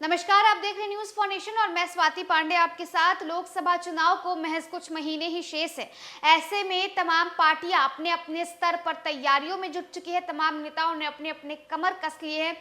नमस्कार, आप देख रहे हैं न्यूज फॉर नेशन और मैं स्वाति पांडे आपके साथ। लोकसभा चुनाव को महज कुछ महीने ही शेष है। ऐसे में तमाम पार्टियां अपने अपने स्तर पर तैयारियों में जुट चुकी है। तमाम नेताओं ने अपने अपने कमर कस लिए हैं।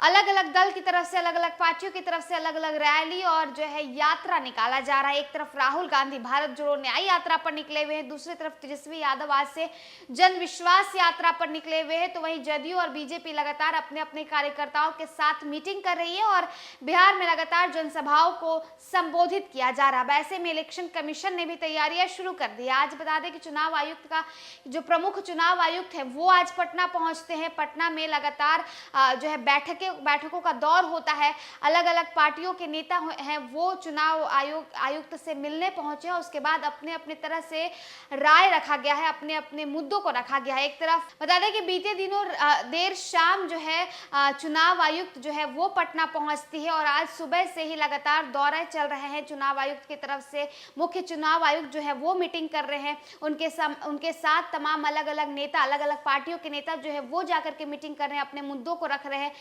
अलग अलग दल की तरफ से, अलग अलग पार्टियों की तरफ से अलग अलग रैली और जो है यात्रा निकाला जा रहा है। एक तरफ राहुल गांधी भारत जोड़ो न्याय यात्रा पर निकले हुए हैं, दूसरी तरफ तेजस्वी यादव आज से जन विश्वास यात्रा पर निकले हुए हैं। तो वहीं जदयू और बीजेपी लगातार अपने अपने कार्यकर्ताओं के साथ मीटिंग कर रही है और बिहार में लगातार जनसभाओं को संबोधित किया जा रहा है। ऐसे में इलेक्शन कमीशन ने भी तैयारियां शुरू कर दी। आज बता दें कि चुनाव आयुक्त का जो प्रमुख चुनाव आयुक्त है वो आज पटना पहुंचते हैं। पटना में लगातार जो है बैठकों का दौर होता है। अलग अलग पार्टियों के नेता हैं वो चुनाव आयुक्त से मिलने पहुंचे हैं। उसके बाद अपने अपने तरह से राय रखा गया है, अपने अपने मुद्दों को रखा गया है। एक तरफ बता दें कि बीते दिनों देर शाम जो है चुनाव आयुक्त जो है वो पटना पहुंचती है और आज सुबह से ही लगातार दौरे चल रहे हैं। चुनाव आयुक्त की तरफ से मुख्य चुनाव आयुक्त जो है वो मीटिंग कर रहे हैं। उनके साथ तमाम अलग अलग नेता, अलग अलग पार्टियों के नेता जो है वो जाकर के मीटिंग कर रहे हैं, अपने मुद्दों को रख रहे हैं।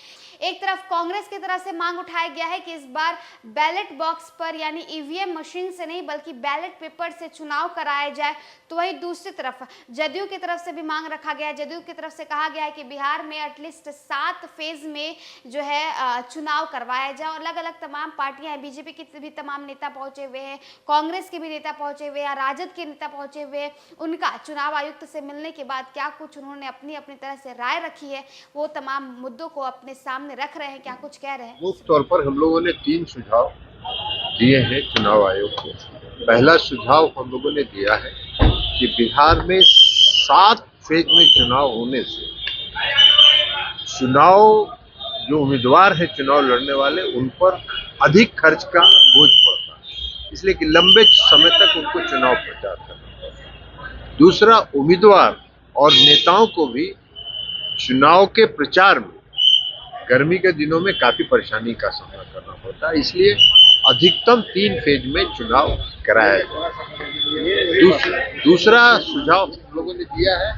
एक तरफ कांग्रेस की तरफ से मांग उठाया गया है कि इस बार बैलेट बॉक्स पर यानी ईवीएम मशीन से नहीं बल्कि बैलेट पेपर से चुनाव कराया जाए। तो वहीं दूसरी तरफ जदयू की तरफ से भी मांग रखा गया है। जदयू की तरफ से कहा गया है कि बिहार में एटलीस्ट 7 फेज में जो है चुनाव करवाया जाए। और अलग अलग तमाम पार्टियां हैं, बीजेपी के भी तमाम नेता पहुंचे हुए हैं, कांग्रेस के भी नेता पहुंचे हुए हैं, राजद के नेता पहुंचे हुए हैं। उनका चुनाव आयुक्त से मिलने के बाद क्या कुछ उन्होंने अपनी अपनी तरह से राय रखी है, वो तमाम मुद्दों को अपने सामने रख रहे हैं। क्या कुछ कह रहे हैं? मुख्य तौर पर हम लोगों ने 3 सुझाव दिए हैं चुनाव आयोग को। पहला सुझाव हम लोगों ने दिया है कि बिहार में 7 फेज में चुनाव होने से चुनाव जो उम्मीदवार है चुनाव लड़ने वाले उन पर अधिक खर्च का बोझ पड़ता है, इसलिए कि लंबे समय तक उनको चुनाव प्रचार करना है। दूसरा, उम्मीदवार और नेताओं को भी चुनाव के प्रचार में गर्मी के दिनों में काफी परेशानी का सामना करना होता है, इसलिए अधिकतम 3 फेज में चुनाव कराया जाए। दूसरा सुझाव हम लोगों ने दिया है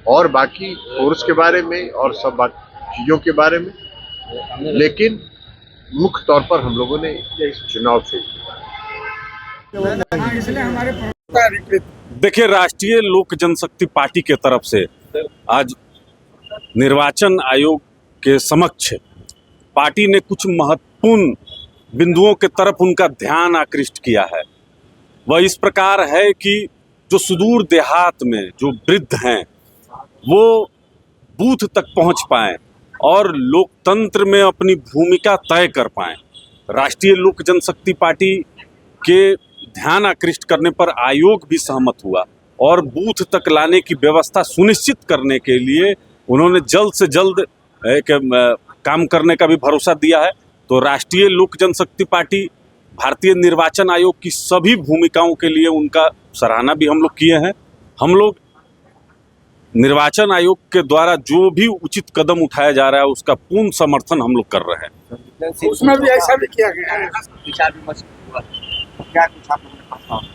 और बाकी फोर्स के बारे में और सब बाकी चीजों के बारे में, लेकिन मुख्य तौर पर हम लोगों ने चुनाव फेज देखिए, राष्ट्रीय लोक जनशक्ति पार्टी के तरफ से आज निर्वाचन आयोग के समक्ष पार्टी ने कुछ महत्वपूर्ण बिंदुओं के तरफ उनका ध्यान आकृष्ट किया है। वह इस प्रकार है कि जो सुदूर देहात में जो वृद्ध हैं वो बूथ तक पहुंच पाएं और लोकतंत्र में अपनी भूमिका तय कर पाएं। राष्ट्रीय लोक जनशक्ति पार्टी के ध्यान आकृष्ट करने पर आयोग भी सहमत हुआ और बूथ तक लाने की व्यवस्था सुनिश्चित करने के लिए उन्होंने जल्द से जल्द काम करने का भी भरोसा दिया है। तो राष्ट्रीय लोक जनशक्ति पार्टी भारतीय निर्वाचन आयोग की सभी भूमिकाओं के लिए उनका सराहना भी हम लोग किए हैं। हम लोग निर्वाचन आयोग के द्वारा जो भी उचित कदम उठाया जा रहा है उसका पूर्ण समर्थन हम लोग कर रहे हैं। उसमें भी ऐसा भी किया गया है, विचार विमर्श हुआ। क्या कुछ आप लोगों ने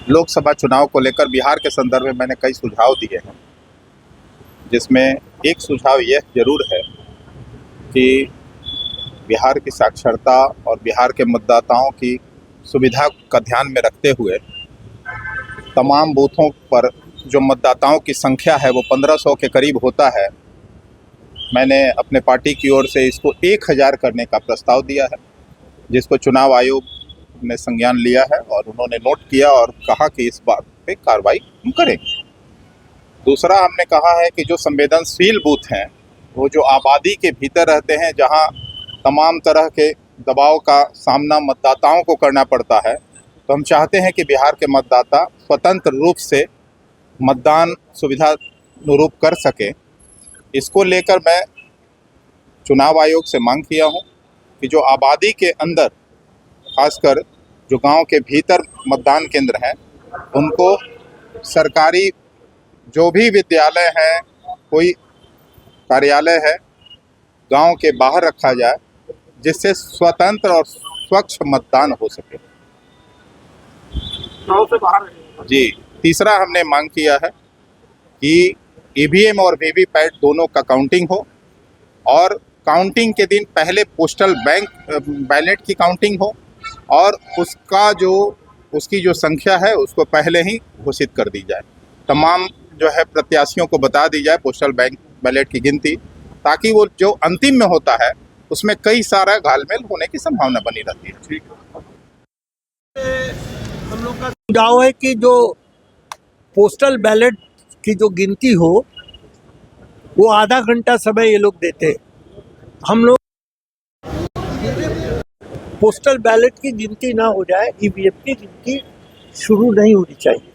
लोकसभा चुनाव को लेकर बिहार के संदर्भ में मैंने कई सुझाव दिए हैं, जिसमें एक सुझाव यह जरूर है कि बिहार की साक्षरता और बिहार के मतदाताओं की सुविधा का ध्यान में रखते हुए तमाम बूथों पर जो मतदाताओं की संख्या है वो 1500 के करीब होता है। मैंने अपने पार्टी की ओर से इसको 1000 करने का प्रस्ताव दिया है, जिसको चुनाव आयोग ने संज्ञान लिया है और उन्होंने नोट किया और कहा कि इस बात पे कार्रवाई हम करेंगे। दूसरा, हमने कहा है कि जो संवेदनशील बूथ हैं वो जो आबादी के भीतर रहते हैं, जहां तमाम तरह के दबाव का सामना मतदाताओं को करना पड़ता है, तो हम चाहते हैं कि बिहार के मतदाता स्वतंत्र रूप से मतदान सुविधा अनुरूप कर सके। इसको लेकर मैं चुनाव आयोग से मांग किया हूं कि जो आबादी के अंदर, खासकर जो गांव के भीतर मतदान केंद्र हैं, उनको सरकारी जो भी विद्यालय हैं, कोई कार्यालय है, गांव के बाहर रखा जाए, जिससे स्वतंत्र और स्वच्छ मतदान हो सके। गाँव से बाहर जी। तीसरा, हमने मांग किया है कि ईवीएम और वीवीपैट दोनों का काउंटिंग हो और काउंटिंग के दिन पहले पोस्टल बैलेट की काउंटिंग हो और उसकी जो संख्या है उसको पहले ही घोषित कर दी जाए। तमाम जो है प्रत्याशियों को बता दी जाए पोस्टल बैलेट की गिनती, ताकि वो जो अंतिम में होता है उसमें कई सारा घालमेल होने की संभावना बनी रहती है। ठीक हम लोग का सुझाव है कि जो पोस्टल बैलेट की जो गिनती हो वो आधा घंटा समय ये लोग देते हैं। हम लोग पोस्टल बैलेट की गिनती ना हो जाए, ईवीएम की गिनती शुरू नहीं होनी चाहिए।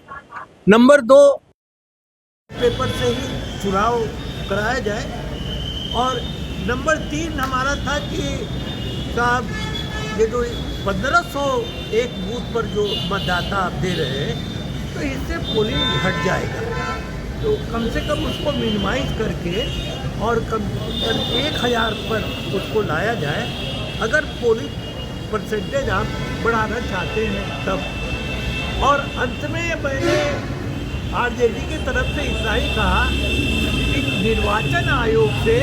नंबर 2, पेपर से ही चुनाव कराया जाए। और नंबर 3 हमारा था कि साहब ये जो 1501 बूथ पर जो मतदाता आप दे रहे हैं तो इससे पोलिंग घट जाएगा, तो कम से कम उसको मिनिमाइज करके और कम 1000 पर उसको लाया जाए। अगर पोलिंग परसेंटेज आप बढ़ाना चाहते हैं तब। और अंत में मैंने आरजेडी की तरफ से इतना ही कहा कि निर्वाचन आयोग से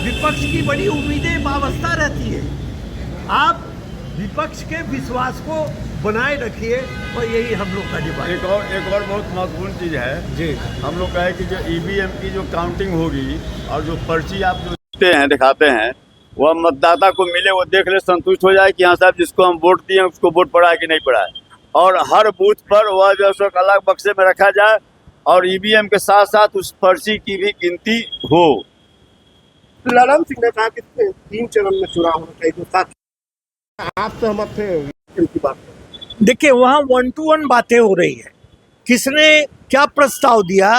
विपक्ष की बड़ी उम्मीदें वाबस्ता रहती है। आप विपक्ष के विश्वास को बनाए रखिए और यही हम लोग का डिमांड। एक और बहुत महत्वपूर्ण चीज़ है जी, हम लोग कहे कि जो ईवीएम की जो काउंटिंग होगी और जो पर्ची आप जो दिखाते हैं वह मतदाता को मिले, वो देख ले, संतुष्ट हो जाए कि हाँ साहब जिसको हम वोट दिए उसको वोट पड़ा है कि नहीं पड़ा है। और हर बूथ पर वह जो है अलग बक्से में रखा जाए और ईवीएम के साथ साथ उस पर्ची की भी गिनती हो। ललन सिंह ने कहा कि 3 चरण में चुनाव होना चाहिए, तो साथ आप सहमत थे इनकी बात? देखिए वहाँ 1 to 1 बातें हो रही है, किसने क्या प्रस्ताव दिया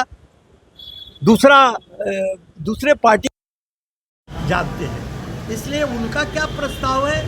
दूसरे पार्टी जानते हैं, इसलिए उनका क्या प्रस्ताव है